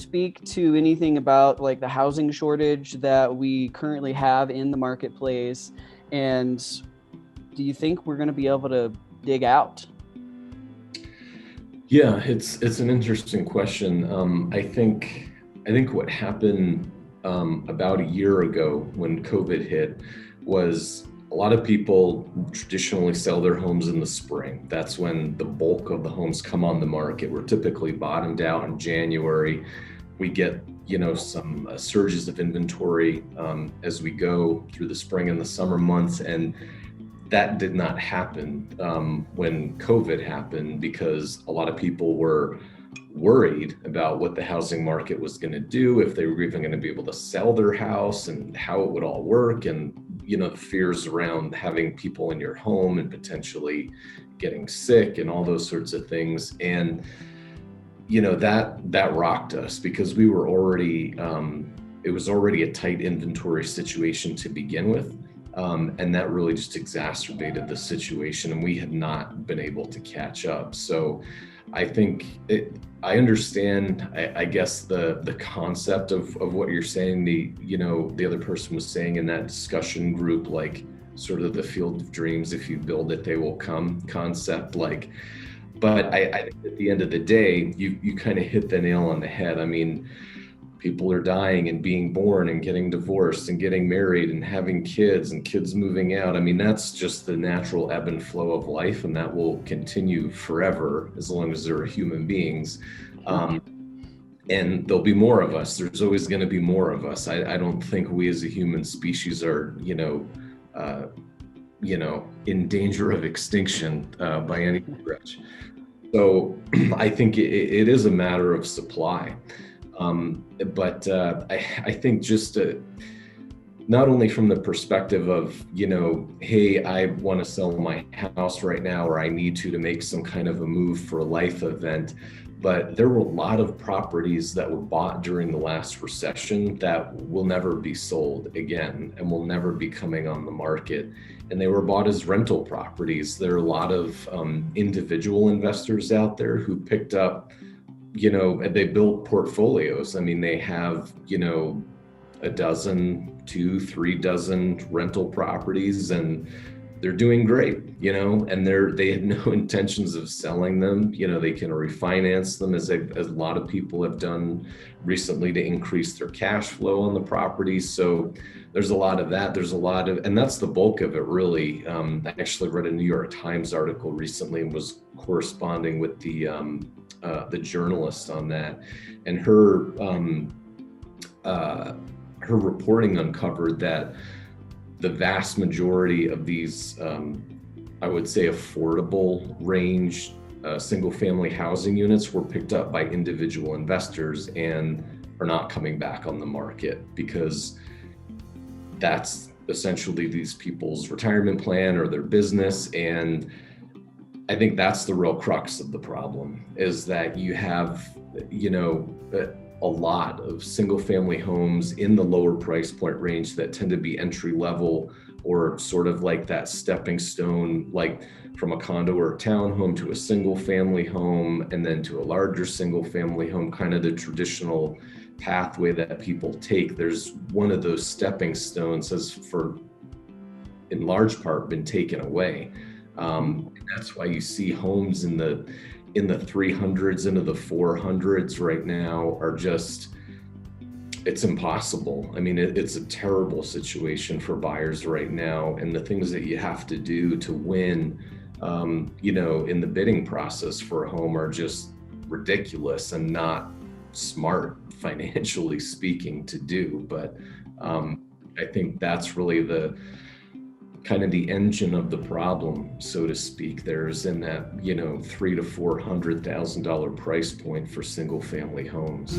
speak to anything about like the housing shortage that we currently have in the marketplace? And do you think we're going to be able to dig out? Yeah, it's an interesting question. I think what happened about a year ago when COVID hit was a lot of people traditionally sell their homes in the spring. That's when the bulk of the homes come on the market. We're typically bottomed out in January. We get some surges of inventory as we go through the spring and the summer months, and that did not happen when COVID happened, because a lot of people were worried about what the housing market was going to do, if they were even going to be able to sell their house and how it would all work. And, the fears around having people in your home and potentially getting sick and all those sorts of things. And, that rocked us, because we were already, it was already a tight inventory situation to begin with. And that really just exacerbated the situation, and we had not been able to catch up. So I think I understand, I guess, the concept of what you're saying. The other person was saying in that discussion group, like sort of the field of dreams, if you build it, they will come concept. But I think at the end of the day, you kind of hit the nail on the head. I mean, people are dying and being born and getting divorced and getting married and having kids and kids moving out. I mean, that's just the natural ebb and flow of life, and that will continue forever as long as there are human beings. And there'll be more of us. There's always going to be more of us. I don't think we as a human species are, in danger of extinction by any stretch. So I think it is a matter of supply. But I think just not only from the perspective of, hey, I want to sell my house right now, or I need to make some kind of a move for a life event, but there were a lot of properties that were bought during the last recession that will never be sold again and will never be coming on the market. And they were bought as rental properties. There are a lot of individual investors out there who picked up, they build portfolios. I mean, they have, a dozen, 2, 3 dozen rental properties, and they're doing great, and they had no intentions of selling them. They can refinance them, as a lot of people have done recently, to increase their cash flow on the properties. So there's a lot of that. And that's the bulk of it, really. I actually read a New York Times article recently and was corresponding with the journalist on that, and her reporting uncovered that the vast majority of these, I would say, affordable range single family housing units were picked up by individual investors and are not coming back on the market, because that's essentially these people's retirement plan or their business. And I think that's the real crux of the problem, is that you have, a lot of single family homes in the lower price point range that tend to be entry level, or sort of like that stepping stone, like from a condo or a townhome to a single family home, and then to a larger single family home, kind of the traditional pathway that people take. There's one of those stepping stones has, for in large part, been taken away. That's why you see homes in the 300s into the 400s right now are just, it's impossible. I mean, it's a terrible situation for buyers right now. And the things that you have to do to win, in the bidding process for a home are just ridiculous and not smart, financially speaking, to do. But I think that's really the kind of the engine of the problem, so to speak. There's in that, $300,000 to $400,000 price point for single family homes.